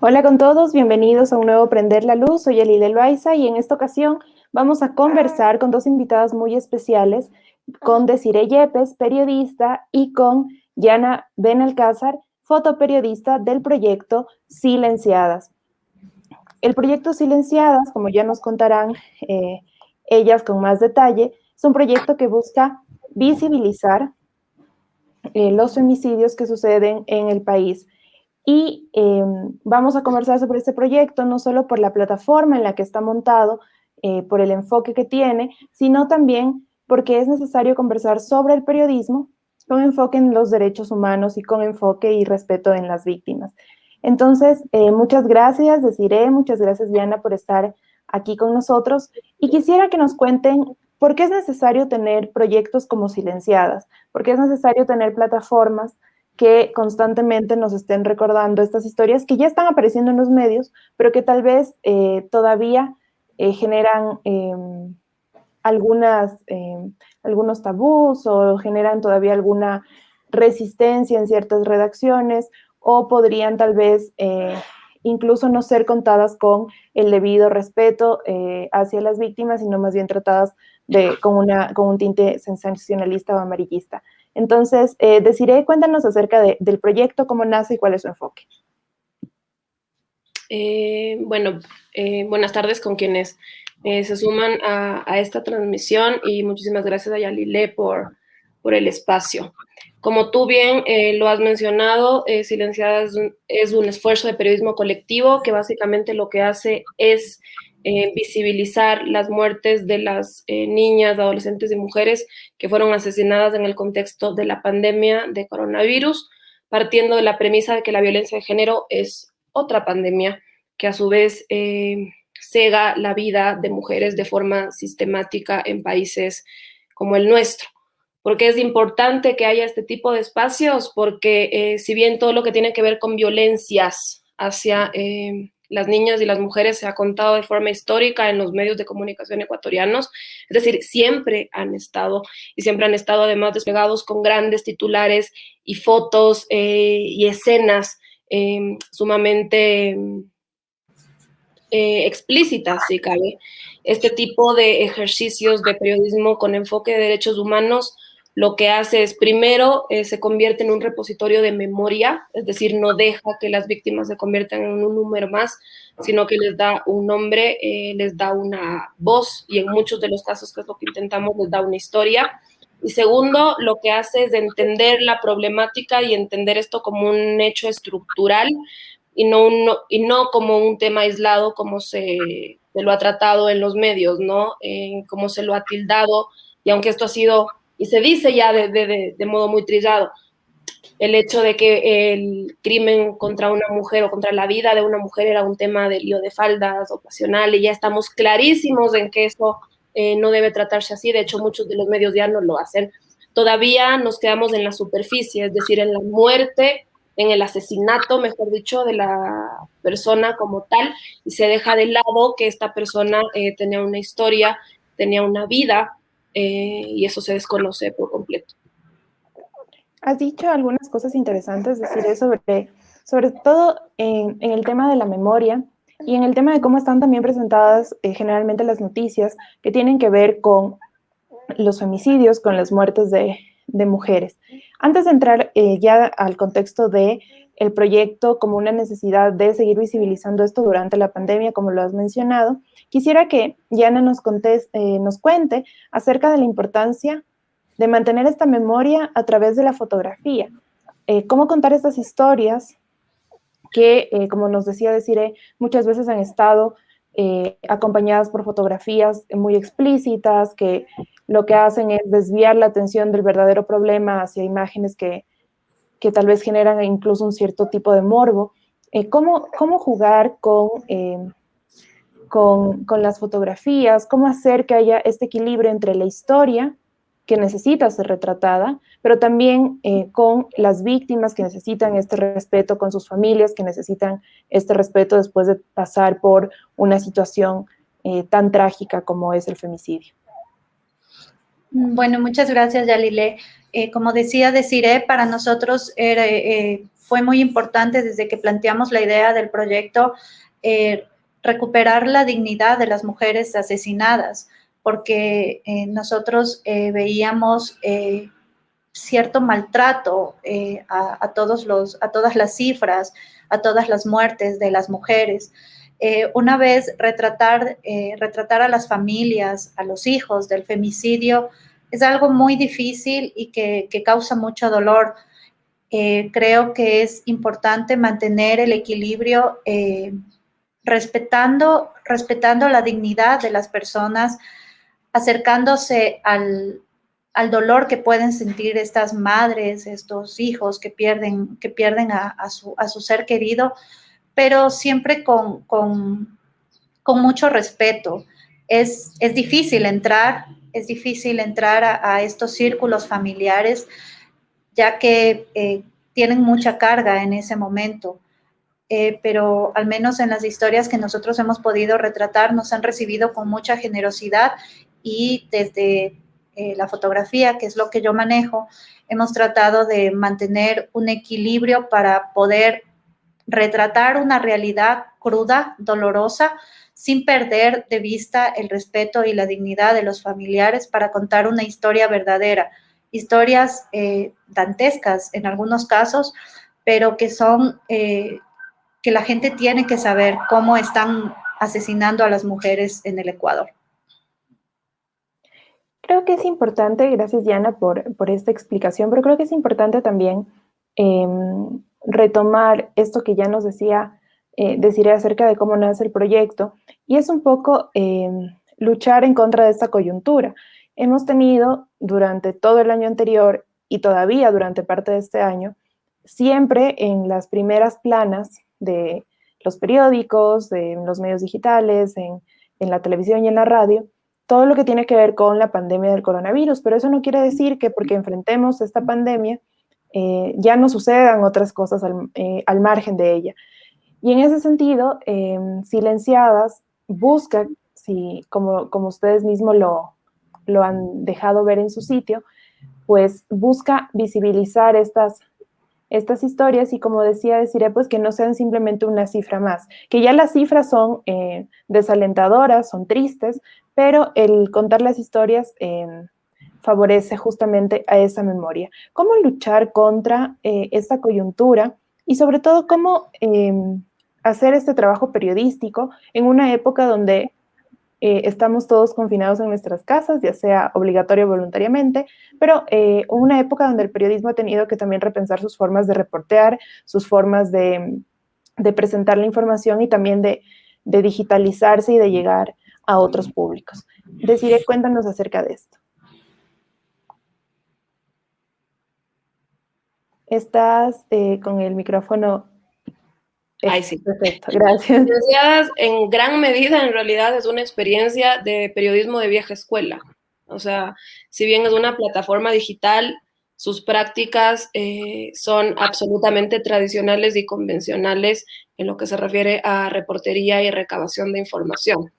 Hola con todos, bienvenidos a un nuevo Prender la Luz. Soy Elile Loaiza y en esta ocasión vamos a conversar con dos invitadas muy especiales, con Desiree Yepes, periodista, y con Yana Benalcázar, fotoperiodista del proyecto Silenciadas. El proyecto Silenciadas, como ya nos contarán ellas con más detalle, es un proyecto que busca visibilizar los femicidios que suceden en el país. Y vamos a conversar sobre este proyecto no solo por la plataforma en la que está montado, por el enfoque que tiene, sino también porque es necesario conversar sobre el periodismo con enfoque en los derechos humanos y con enfoque y respeto en las víctimas. Entonces, muchas gracias, Desiree, muchas gracias, Diana, por estar aquí con nosotros. Y quisiera que nos cuenten por qué es necesario tener proyectos como Silenciadas, por qué es necesario tener plataformas que constantemente nos estén recordando estas historias que ya están apareciendo en los medios, pero que tal vez todavía generan algunos tabús o generan todavía alguna resistencia en ciertas redacciones o podrían tal vez incluso no ser contadas con el debido respeto hacia las víctimas, sino más bien tratadas con un tinte sensacionalista o amarillista. Entonces, Desiree, cuéntanos acerca del proyecto, cómo nace y cuál es su enfoque. Buenas tardes con quienes se suman a esta transmisión y muchísimas gracias a Yalile por el espacio. Como tú bien lo has mencionado, Silenciadas es un esfuerzo de periodismo colectivo que básicamente lo que hace es visibilizar las muertes de las niñas, adolescentes y mujeres que fueron asesinadas en el contexto de la pandemia de coronavirus, partiendo de la premisa de que la violencia de género es otra pandemia que a su vez cega la vida de mujeres de forma sistemática en países como el nuestro. ¿Por qué es importante que haya este tipo de espacios? Porque si bien todo lo que tiene que ver con violencias hacia las niñas y las mujeres se ha contado de forma histórica en los medios de comunicación ecuatorianos, es decir, siempre han estado además desplegados con grandes titulares y fotos y escenas sumamente explícitas, si cabe. Este tipo de ejercicios de periodismo con enfoque de derechos humanos lo que hace es, primero, se convierte en un repositorio de memoria, es decir, no deja que las víctimas se conviertan en un número más, sino que les da un nombre, les da una voz y en muchos de los casos, que es lo que intentamos, les da una historia. Y segundo, lo que hace es entender la problemática y entender esto como un hecho estructural y no como un tema aislado como se lo ha tratado en los medios, ¿no? Como se lo ha tildado, y aunque esto ha sido, y se dice ya de modo muy trillado, el hecho de que el crimen contra una mujer o contra la vida de una mujer era un tema de lío de faldas ocasional, y ya estamos clarísimos en que eso no debe tratarse así. De hecho, muchos de los medios ya no lo hacen. Todavía nos quedamos en la superficie, es decir, en la muerte, en el asesinato, mejor dicho, de la persona como tal, y se deja de lado que esta persona tenía una historia, tenía una vida, y eso se desconoce por completo. Has dicho algunas cosas interesantes, decir, sobre todo en el tema de la memoria y en el tema de cómo están también presentadas generalmente las noticias que tienen que ver con los femicidios, con las muertes de mujeres. Antes de entrar ya al contexto de el proyecto como una necesidad de seguir visibilizando esto durante la pandemia, como lo has mencionado, quisiera que Yana nos cuente acerca de la importancia de mantener esta memoria a través de la fotografía. Cómo contar estas historias que, como nos decía Desiree, muchas veces han estado acompañadas por fotografías muy explícitas que lo que hacen es desviar la atención del verdadero problema hacia imágenes que tal vez generan incluso un cierto tipo de morbo. ¿Cómo jugar con las fotografías? ¿Cómo hacer que haya este equilibrio entre la historia que necesita ser retratada, pero también con las víctimas que necesitan este respeto, con sus familias que necesitan este respeto después de pasar por una situación tan trágica como es el femicidio? Bueno, muchas gracias, Yalile. Como decía Desiree, para nosotros fue muy importante desde que planteamos la idea del proyecto recuperar la dignidad de las mujeres asesinadas, porque nosotros veíamos cierto maltrato a todas las cifras, a todas las muertes de las mujeres. Una vez retratar a las familias, a los hijos del femicidio, es algo muy difícil y que causa mucho dolor. Creo que es importante mantener el equilibrio respetando la dignidad de las personas, acercándose al dolor que pueden sentir estas madres, estos hijos que pierden a su ser querido, pero siempre con mucho respeto. Es difícil entrar a estos círculos familiares, ya que tienen mucha carga en ese momento. Pero al menos en las historias que nosotros hemos podido retratar, nos han recibido con mucha generosidad y desde la fotografía, que es lo que yo manejo, hemos tratado de mantener un equilibrio para poder retratar una realidad cruda, dolorosa, sin perder de vista el respeto y la dignidad de los familiares, para contar una historia verdadera. Historias dantescas en algunos casos, pero que son que la gente tiene que saber cómo están asesinando a las mujeres en el Ecuador. Creo que es importante, gracias Diana por esta explicación, pero creo que es importante también retomar esto que ya nos decía Desiree acerca de cómo nace el proyecto, y es un poco luchar en contra de esta coyuntura. Hemos tenido durante todo el año anterior y todavía durante parte de este año, siempre en las primeras planas de los periódicos, de los medios digitales, en la televisión y en la radio, todo lo que tiene que ver con la pandemia del coronavirus, pero eso no quiere decir que porque enfrentemos esta pandemia ya no sucedan otras cosas al margen de ella. Y en ese sentido, Silenciadas busca, como ustedes mismos lo han dejado ver en su sitio, pues busca visibilizar estas historias y, como decía Desiree, pues que no sean simplemente una cifra más, que ya las cifras son desalentadoras, son tristes, pero el contar las historias favorece justamente a esa memoria. ¿Cómo luchar contra esta coyuntura y sobre todo cómo hacer este trabajo periodístico en una época donde estamos todos confinados en nuestras casas, ya sea obligatorio o voluntariamente, pero una época donde el periodismo ha tenido que también repensar sus formas de reportear, sus formas de presentar la información y también de digitalizarse y de llegar a otros públicos? Desiree, cuéntanos acerca de esto. Estás con el micrófono. Ahí sí. Perfecto, gracias. Silenciadas en gran medida en realidad es una experiencia de periodismo de vieja escuela. O sea, si bien es una plataforma digital, sus prácticas son absolutamente tradicionales y convencionales en lo que se refiere a reportería y recabación de información.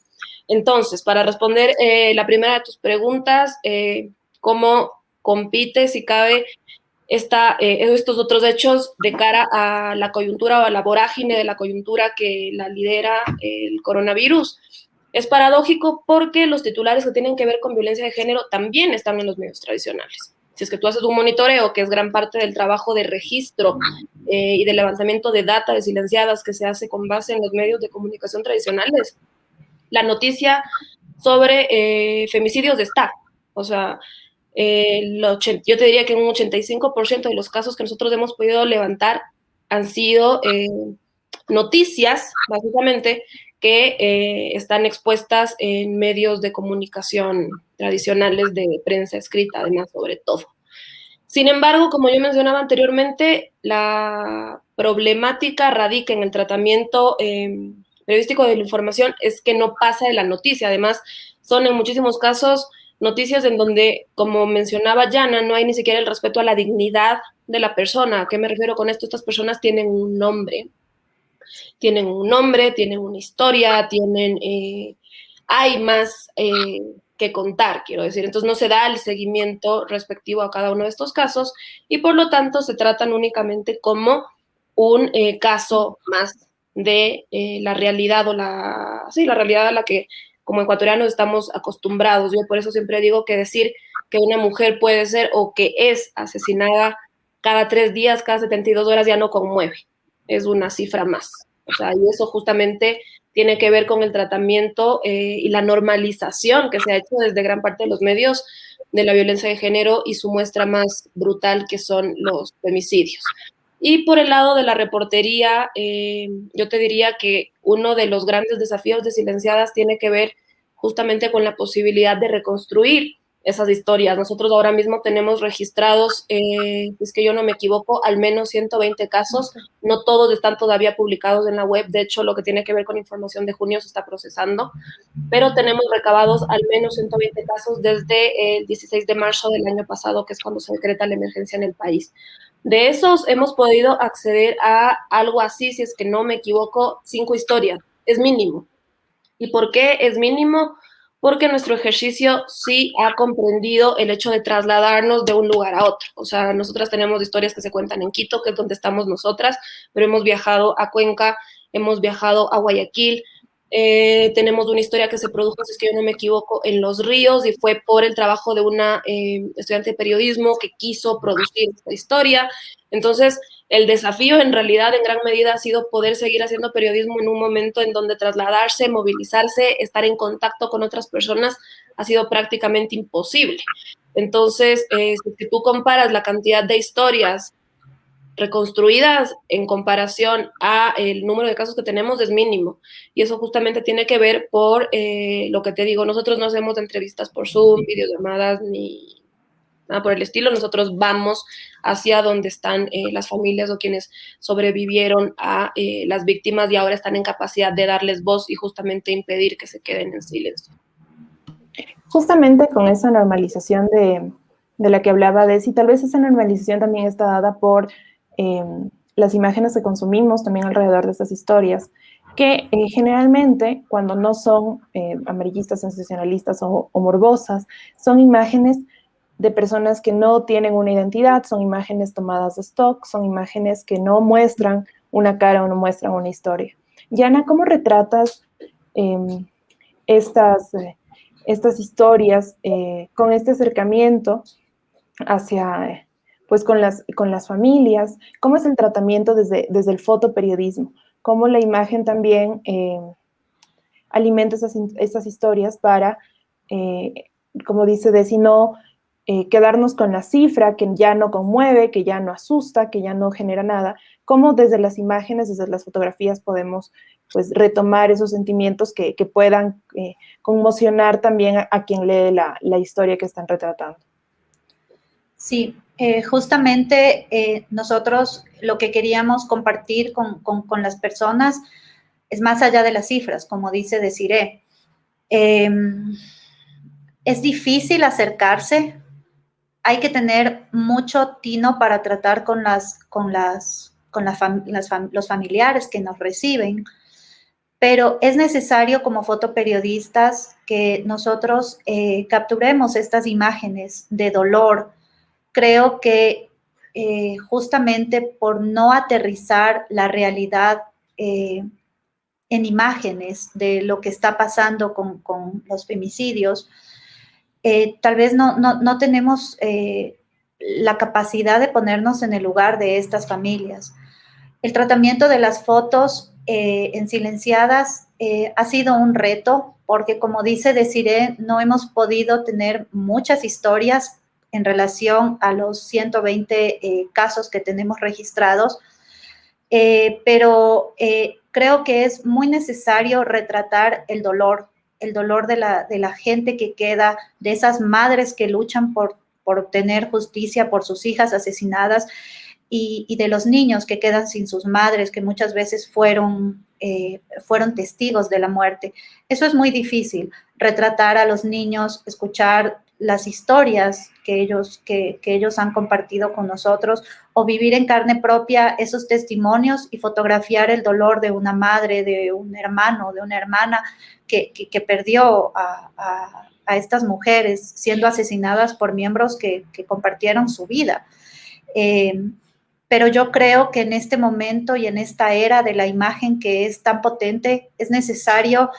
Entonces, para responder la primera de tus preguntas, ¿cómo compite, si cabe, estos otros hechos de cara a la coyuntura o a la vorágine de la coyuntura que la lidera el coronavirus? Es paradójico porque los titulares que tienen que ver con violencia de género también están en los medios tradicionales. Si es que tú haces un monitoreo, que es gran parte del trabajo de registro y de levantamiento de data de Silenciadas que se hace con base en los medios de comunicación tradicionales, la noticia sobre femicidios está. O sea, yo te diría que un 85% de los casos que nosotros hemos podido levantar han sido noticias, básicamente, que están expuestas en medios de comunicación tradicionales de prensa escrita, además, sobre todo. Sin embargo, como yo mencionaba anteriormente, la problemática radica en el tratamiento periodístico de la información, es que no pasa de la noticia. Además, son en muchísimos casos noticias en donde, como mencionaba Yana, no hay ni siquiera el respeto a la dignidad de la persona. ¿A qué me refiero con esto? Estas personas tienen un nombre, tienen una historia, hay más que contar, quiero decir. Entonces no se da el seguimiento respectivo a cada uno de estos casos y por lo tanto se tratan únicamente como un caso más de la realidad la realidad a la que como ecuatorianos estamos acostumbrados. Yo por eso siempre digo que decir que una mujer puede ser o que es asesinada cada 3 días, cada 72 horas ya no conmueve, es una cifra más. O sea, y eso justamente tiene que ver con el tratamiento y la normalización que se ha hecho desde gran parte de los medios de la violencia de género y su muestra más brutal que son los femicidios. Y por el lado de la reportería, yo te diría que uno de los grandes desafíos de Silenciadas tiene que ver justamente con la posibilidad de reconstruir esas historias. Nosotros ahora mismo tenemos registrados, es que yo no me equivoco, al menos 120 casos. No todos están todavía publicados en la web. De hecho, lo que tiene que ver con información de junio se está procesando. Pero tenemos recabados al menos 120 casos desde el 16 de marzo del año pasado, que es cuando se decreta la emergencia en el país. De esos hemos podido acceder a algo así, si es que no me equivoco, 5 historias. Es mínimo. ¿Y por qué es mínimo? Porque nuestro ejercicio sí ha comprendido el hecho de trasladarnos de un lugar a otro. O sea, nosotras tenemos historias que se cuentan en Quito, que es donde estamos nosotras, pero hemos viajado a Cuenca, hemos viajado a Guayaquil, tenemos una historia que se produjo, si es que yo no me equivoco, en Los Ríos y fue por el trabajo de una estudiante de periodismo que quiso producir esta historia. Entonces, el desafío en realidad en gran medida ha sido poder seguir haciendo periodismo en un momento en donde trasladarse, movilizarse, estar en contacto con otras personas ha sido prácticamente imposible. Entonces, si tú comparas la cantidad de historias reconstruidas en comparación a el número de casos que tenemos es mínimo. Y eso justamente tiene que ver por lo que te digo, nosotros no hacemos entrevistas por Zoom, videollamadas, ni nada por el estilo. Nosotros vamos hacia donde están las familias o quienes sobrevivieron a las víctimas y ahora están en capacidad de darles voz y justamente impedir que se queden en silencio. Justamente con esa normalización de la que hablaba Desi, tal vez esa normalización también está dada por las imágenes que consumimos también alrededor de estas historias, que generalmente cuando no son amarillistas, sensacionalistas o morbosas, son imágenes de personas que no tienen una identidad, son imágenes tomadas de stock, son imágenes que no muestran una cara o no muestran una historia. Yana, ¿cómo retratas estas historias con este acercamiento hacia, pues con las familias? ¿Cómo es el tratamiento desde el fotoperiodismo? ¿Cómo la imagen también alimenta esas historias para, como dice Desi, no quedarnos con la cifra que ya no conmueve, que ya no asusta, que ya no genera nada? ¿Cómo desde las imágenes, desde las fotografías podemos pues retomar esos sentimientos que puedan conmocionar también a quien lee la historia que están retratando? Sí, justamente nosotros lo que queríamos compartir con las personas es más allá de las cifras, como dice Desiree. Es difícil acercarse, hay que tener mucho tino para tratar con los familiares que nos reciben, pero es necesario como fotoperiodistas que nosotros capturemos estas imágenes de dolor. Creo que justamente por no aterrizar la realidad en imágenes de lo que está pasando con los femicidios, tal vez no tenemos la capacidad de ponernos en el lugar de estas familias. El tratamiento de las fotos en Silenciadas ha sido un reto porque, como dice Desiree, no hemos podido tener muchas historias en relación a los 120 casos que tenemos registrados, pero creo que es muy necesario retratar el dolor de la gente que queda, de esas madres que luchan por obtener justicia por sus hijas asesinadas y de los niños que quedan sin sus madres, que muchas veces fueron testigos de la muerte. Eso es muy difícil, retratar a los niños, escuchar las historias que ellos han compartido con nosotros o vivir en carne propia esos testimonios y fotografiar el dolor de una madre, de un hermano, de una hermana que perdió a estas mujeres siendo asesinadas por miembros que compartieron su vida. pero yo creo que en este momento y en esta era de la imagen que es tan potente, es necesario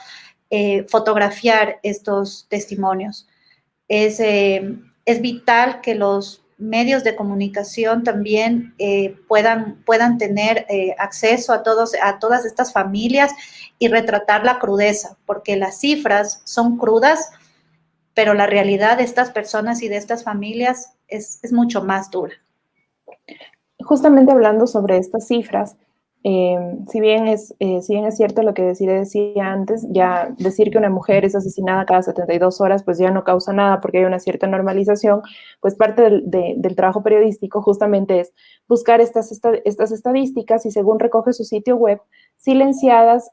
fotografiar estos testimonios. Es vital que los medios de comunicación también puedan tener acceso a todas estas familias y retratar la crudeza, porque las cifras son crudas, pero la realidad de estas personas y de estas familias es mucho más dura. Justamente hablando sobre estas cifras, si bien es cierto lo que Desiree decía antes, ya decir que una mujer es asesinada cada 72 horas, pues ya no causa nada porque hay una cierta normalización, pues parte del trabajo periodístico justamente es buscar estas estadísticas y según recoge su sitio web, Silenciadas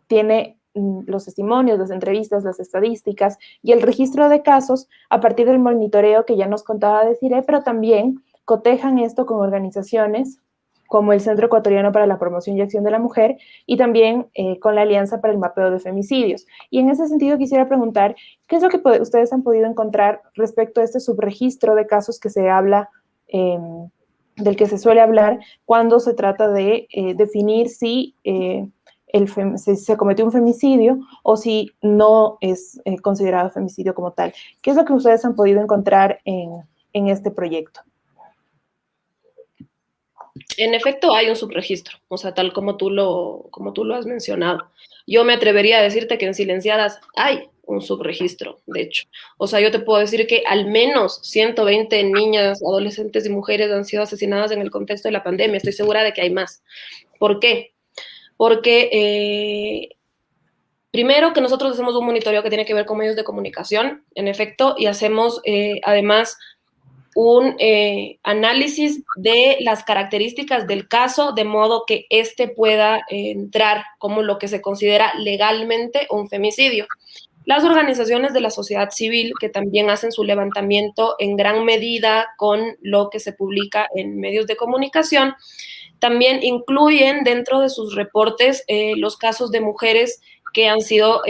tiene los testimonios, las entrevistas, las estadísticas y el registro de casos a partir del monitoreo que ya nos contaba Desiree, pero también cotejan esto con organizaciones como el Centro Ecuatoriano para la Promoción y Acción de la Mujer y también con la Alianza para el Mapeo de Femicidios. Y en ese sentido quisiera preguntar, ¿qué es lo que ustedes han podido encontrar respecto a este subregistro de casos que se habla, del que se suele hablar cuando se trata de definir si se cometió un femicidio o si no es considerado femicidio como tal? ¿Qué es lo que ustedes han podido encontrar en este proyecto? En efecto, hay un subregistro, o sea, tal como tú lo has mencionado. Yo me atrevería a decirte que en Silenciadas hay un subregistro, de hecho. O sea, yo te puedo decir que al menos 120 niñas, adolescentes y mujeres han sido asesinadas en el contexto de la pandemia. Estoy segura de que hay más. ¿Por qué? Porque primero que nosotros hacemos un monitoreo que tiene que ver con medios de comunicación, en efecto, y hacemos además un análisis de las características del caso, de modo que éste pueda entrar como lo que se considera legalmente un femicidio. Las organizaciones de la sociedad civil, que también hacen su levantamiento en gran medida con lo que se publica en medios de comunicación, también incluyen dentro de sus reportes los casos de mujeres que han sido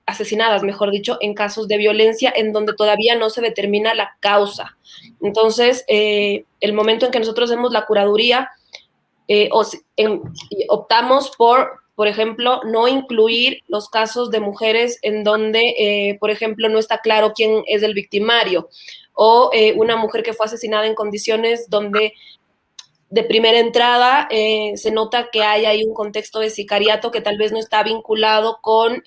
asesinadas, mejor dicho, en casos de violencia en donde todavía no se determina la causa. Entonces, el momento en que nosotros hacemos la curaduría, optamos por ejemplo, no incluir los casos de mujeres en donde, por ejemplo, no está claro quién es el victimario, o una mujer que fue asesinada en condiciones donde de primera entrada se nota que hay ahí un contexto de sicariato que tal vez no está vinculado con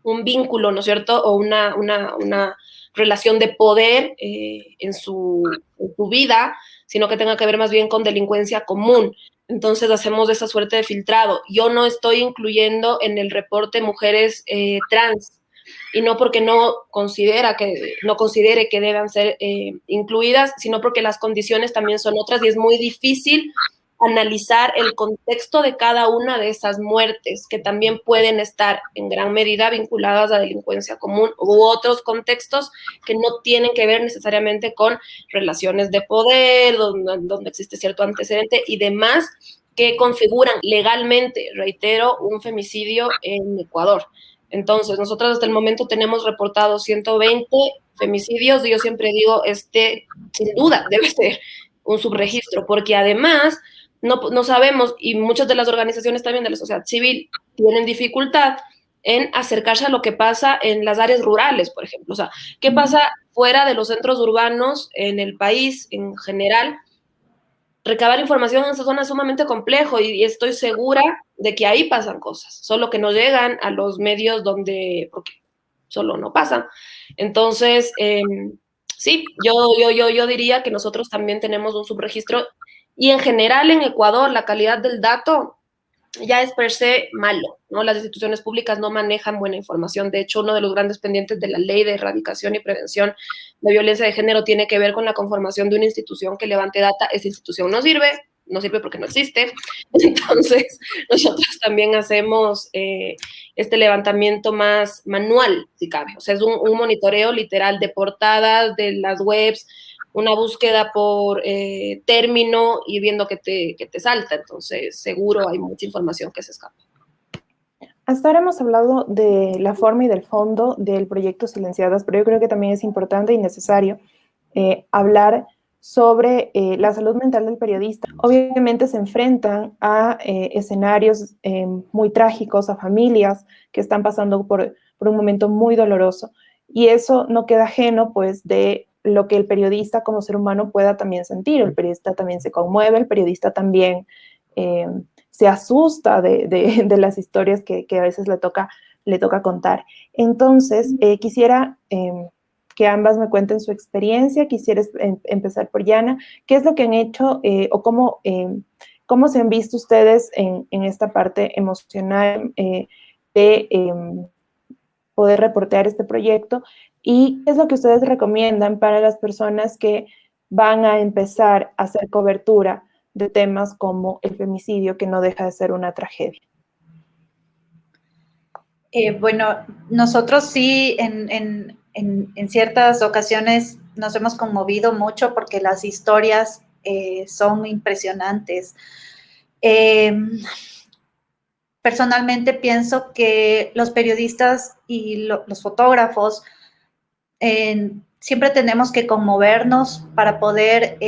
un vínculo, ¿no es cierto? O una relación de poder en su vida, sino que tenga que ver más bien con delincuencia común. Entonces hacemos esa suerte de filtrado. Yo no estoy incluyendo en el reporte mujeres trans, y no porque no considere que deban ser incluidas, sino porque las condiciones también son otras y es muy difícil analizar el contexto de cada una de esas muertes, que también pueden estar en gran medida vinculadas a delincuencia común u otros contextos que no tienen que ver necesariamente con relaciones de poder, donde existe cierto antecedente y demás, que configuran legalmente, reitero, un femicidio en Ecuador. Entonces, nosotros hasta el momento tenemos reportados 120 femicidios y yo siempre digo, sin duda debe ser un subregistro, porque además no sabemos, y muchas de las organizaciones también de la sociedad civil tienen dificultad en acercarse a lo que pasa en las áreas rurales, por ejemplo. O sea, ¿qué pasa fuera de los centros urbanos en el país en general? Recabar información en esa zona es sumamente complejo y estoy segura de que ahí pasan cosas, solo que no llegan a los medios porque solo no pasan. Entonces, sí, yo diría que nosotros también tenemos un subregistro y en general en Ecuador la calidad del dato ya es per se malo, ¿no? Las instituciones públicas no manejan buena información. De hecho, uno de los grandes pendientes de la Ley de Erradicación y Prevención de Violencia de Género tiene que ver con la conformación de una institución que levante data. Esa institución no sirve porque no existe. Entonces, nosotros también hacemos este levantamiento más manual, si cabe. O sea, es un monitoreo literal de portadas, de las webs, una búsqueda por término y viendo que te salta. Entonces, seguro hay mucha información que se escapa. Hasta ahora hemos hablado de la forma y del fondo del proyecto Silenciadas, pero yo creo que también es importante y necesario hablar sobre la salud mental del periodista. Obviamente se enfrentan a escenarios muy trágicos, a familias que están pasando por un momento muy doloroso. Y eso no queda ajeno, pues, de lo que el periodista como ser humano pueda también sentir. El periodista también se conmueve, el periodista también se asusta de las historias que a veces le toca contar. Entonces, quisiera que ambas me cuenten su experiencia. Quisiera empezar por Yana. ¿Qué es lo que han hecho o cómo se han visto ustedes en esta parte emocional de poder reportear este proyecto? ¿Y qué es lo que ustedes recomiendan para las personas que van a empezar a hacer cobertura de temas como el femicidio, que no deja de ser una tragedia? Bueno, nosotros sí en ciertas ocasiones nos hemos conmovido mucho porque las historias son impresionantes. Personalmente pienso que los periodistas y los fotógrafos siempre tenemos que conmovernos para poder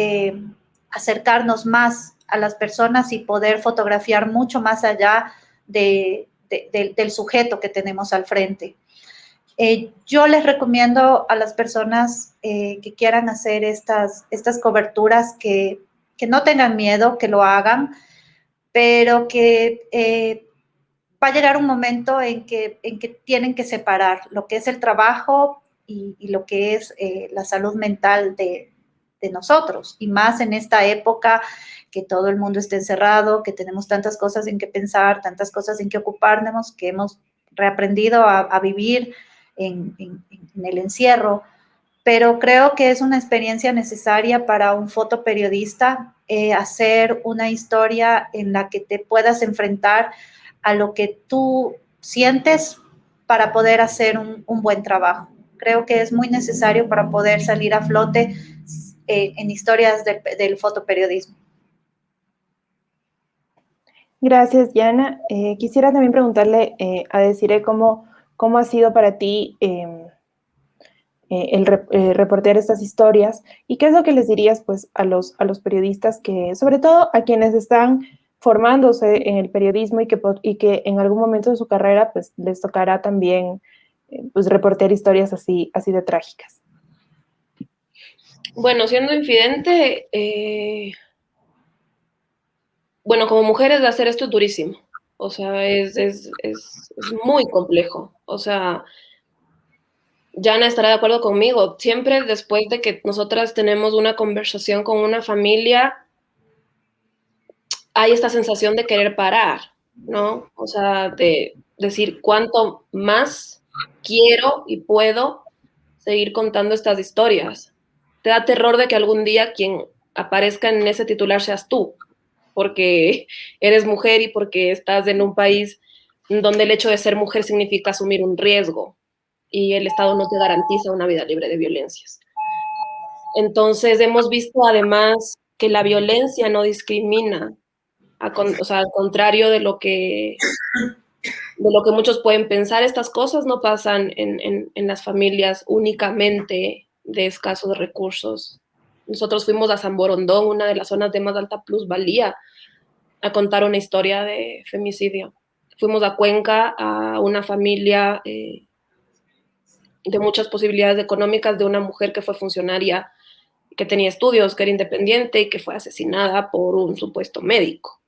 acercarnos más a las personas y poder fotografiar mucho más allá del sujeto que tenemos al frente. Yo les recomiendo a las personas que quieran hacer estas coberturas que no tengan miedo, que lo hagan, pero que va a llegar un momento en que tienen que separar lo que es el trabajo y lo que es la salud mental de nosotros, y más en esta época que todo el mundo está encerrado, que tenemos tantas cosas en que pensar, tantas cosas en que ocuparnos, que hemos reaprendido a vivir en el encierro. Pero creo que es una experiencia necesaria para un fotoperiodista hacer una historia en la que te puedas enfrentar a lo que tú sientes para poder hacer un buen trabajo. Creo que es muy necesario para poder salir a flote en historias del fotoperiodismo. Gracias, Yana. Quisiera también preguntarle a Desiree cómo ha sido para ti reportear estas historias, y qué es lo que les dirías, pues, a los periodistas, que, sobre todo a quienes están formándose en el periodismo y que en algún momento de su carrera, pues, les tocará también pues, reportear historias así de trágicas. Bueno, siendo infidente, bueno, como mujeres hacer esto es durísimo. O sea, es muy complejo. O sea, Yana estará de acuerdo conmigo. Siempre después de que nosotras tenemos una conversación con una familia, hay esta sensación de querer parar, ¿no? O sea, de decir cuánto más quiero y puedo seguir contando estas historias. Te da terror de que algún día quien aparezca en ese titular seas tú, porque eres mujer y porque estás en un país donde el hecho de ser mujer significa asumir un riesgo y el Estado no te garantiza una vida libre de violencias. Entonces hemos visto además que la violencia no discrimina, o sea, al contrario de lo que muchos pueden pensar, estas cosas no pasan en las familias únicamente de escasos recursos. Nosotros fuimos a San Borondón, una de las zonas de más alta plusvalía, a contar una historia de femicidio. Fuimos a Cuenca a una familia de muchas posibilidades económicas, de una mujer que fue funcionaria, que tenía estudios, que era independiente y que fue asesinada por un supuesto médico.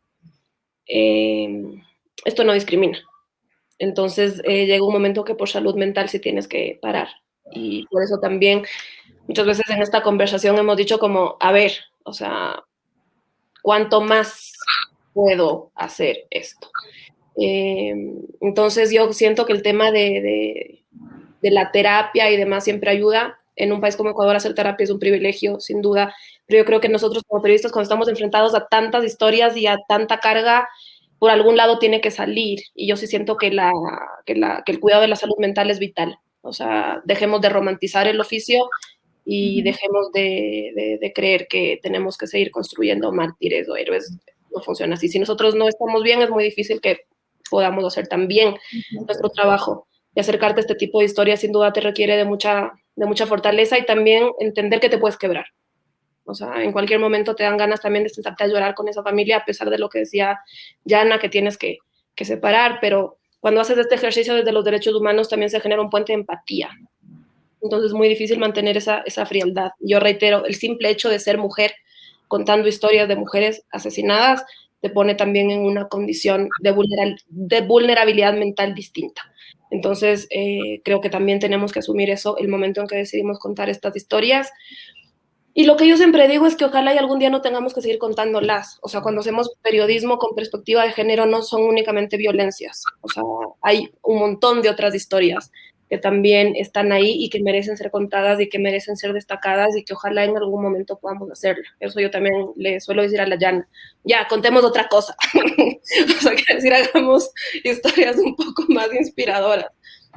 Esto no discrimina. Entonces llega un momento que por salud mental sí tienes que parar. Y por eso también muchas veces en esta conversación hemos dicho como, a ver, o sea, ¿cuánto más puedo hacer esto? Entonces yo siento que el tema de la terapia y demás siempre ayuda. En un país como Ecuador hacer terapia es un privilegio, sin duda, pero yo creo que nosotros como periodistas, cuando estamos enfrentados a tantas historias y a tanta carga, por algún lado tiene que salir, y yo sí siento que el cuidado de la salud mental es vital. O sea, dejemos de romantizar el oficio y dejemos de creer que tenemos que seguir construyendo mártires o héroes. No funciona así. Si nosotros no estamos bien, es muy difícil que podamos hacer tan bien nuestro trabajo. Y acercarte a este tipo de historias sin duda te requiere de mucha fortaleza y también entender que te puedes quebrar. O sea, en cualquier momento te dan ganas también de sentarte a llorar con esa familia, a pesar de lo que decía Yana, que tienes que separar, pero cuando haces este ejercicio desde los derechos humanos también se genera un puente de empatía. Entonces es muy difícil mantener esa frialdad. Yo reitero, el simple hecho de ser mujer contando historias de mujeres asesinadas te pone también en una condición de vulnerabilidad mental distinta. Entonces, creo que también tenemos que asumir eso el momento en que decidimos contar estas historias. Y lo que yo siempre digo es que ojalá y algún día no tengamos que seguir contándolas. O sea, cuando hacemos periodismo con perspectiva de género no son únicamente violencias. O sea, hay un montón de otras historias que también están ahí y que merecen ser contadas y que merecen ser destacadas y que ojalá en algún momento podamos hacerlo. Eso yo también le suelo decir a la Yana. Ya, contemos otra cosa. O sea, quiero decir, hagamos historias un poco más inspiradoras.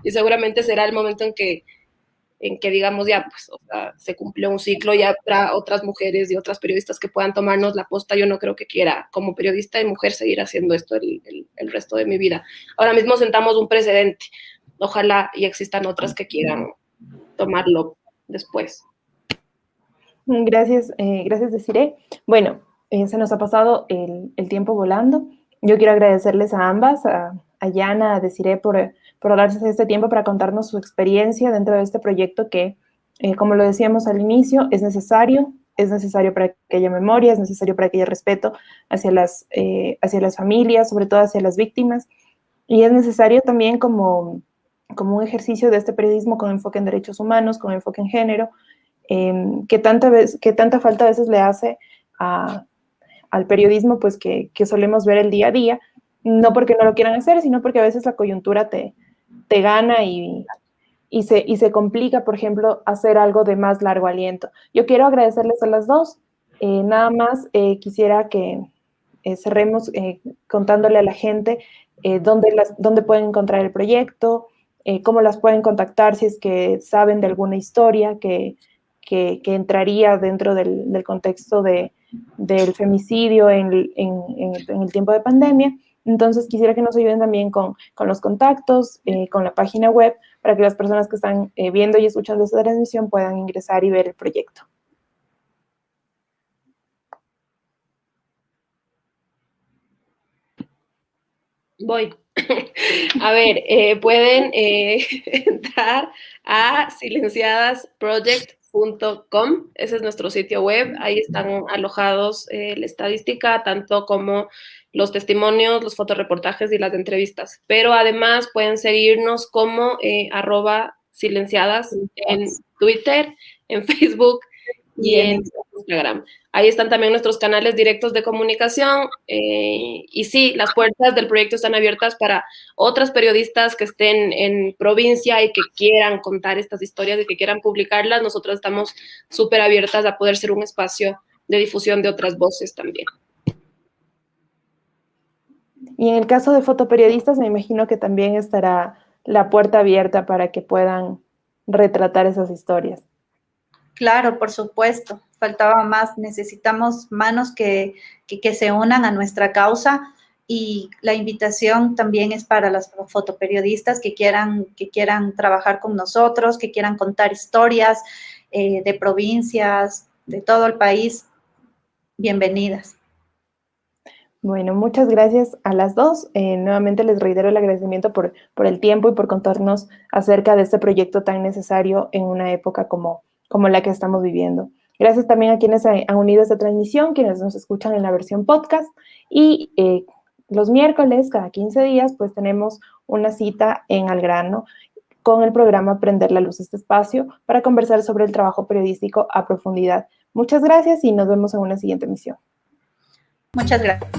Y seguramente será el momento en que digamos ya, pues, o sea, se cumplió un ciclo, ya habrá otras mujeres y otras periodistas que puedan tomarnos la posta. Yo no creo que quiera, como periodista y mujer, seguir haciendo esto el resto de mi vida. Ahora mismo sentamos un precedente. Ojalá y existan otras que quieran tomarlo después. Gracias, Desiree. Bueno, se nos ha pasado el tiempo volando. Yo quiero agradecerles a ambas, a Yana, a Desiree, por darse este tiempo para contarnos su experiencia dentro de este proyecto que, como lo decíamos al inicio, es necesario para que haya memoria, es necesario para que haya respeto hacia las familias, sobre todo hacia las víctimas, y es necesario también como un ejercicio de este periodismo con enfoque en derechos humanos, con enfoque en género, que tanta falta a veces le hace al periodismo, pues que solemos ver el día a día, no porque no lo quieran hacer, sino porque a veces la coyuntura te gana y se complica, por ejemplo, hacer algo de más largo aliento. Yo quiero agradecerles a las dos. Nada más quisiera que cerremos contándole a la gente dónde pueden encontrar el proyecto, cómo las pueden contactar si es que saben de alguna historia que entraría dentro del contexto del femicidio en el tiempo de pandemia. Entonces quisiera que nos ayuden también con los contactos, con la página web, para que las personas que están viendo y escuchando esta transmisión puedan ingresar y ver el proyecto. Voy. A ver, pueden entrar a silenciadasproject.com, ese es nuestro sitio web, ahí están alojados la estadística, tanto como los testimonios, los fotoreportajes y las entrevistas, pero además pueden seguirnos como @silenciadas en Twitter, en Facebook y en Instagram. Ahí están también nuestros canales directos de comunicación y sí, las puertas del proyecto están abiertas para otras periodistas que estén en provincia y que quieran contar estas historias y que quieran publicarlas. Nosotros estamos súper abiertas a poder ser un espacio de difusión de otras voces también. Y en el caso de fotoperiodistas, me imagino que también estará la puerta abierta para que puedan retratar esas historias. Claro, por supuesto. Faltaba más. Necesitamos manos que se unan a nuestra causa, y la invitación también es para las fotoperiodistas que quieran trabajar con nosotros, que quieran contar historias de provincias, de todo el país. Bienvenidas. Bueno, muchas gracias a las dos. Nuevamente les reitero el agradecimiento por el tiempo y por contarnos acerca de este proyecto tan necesario en una época como la que estamos viviendo. Gracias también a quienes han unido a esta transmisión, quienes nos escuchan en la versión podcast, y los miércoles, cada 15 días, pues tenemos una cita en Al Grano con el programa Prender la Luz, este espacio para conversar sobre el trabajo periodístico a profundidad. Muchas gracias y nos vemos en una siguiente emisión. Muchas gracias.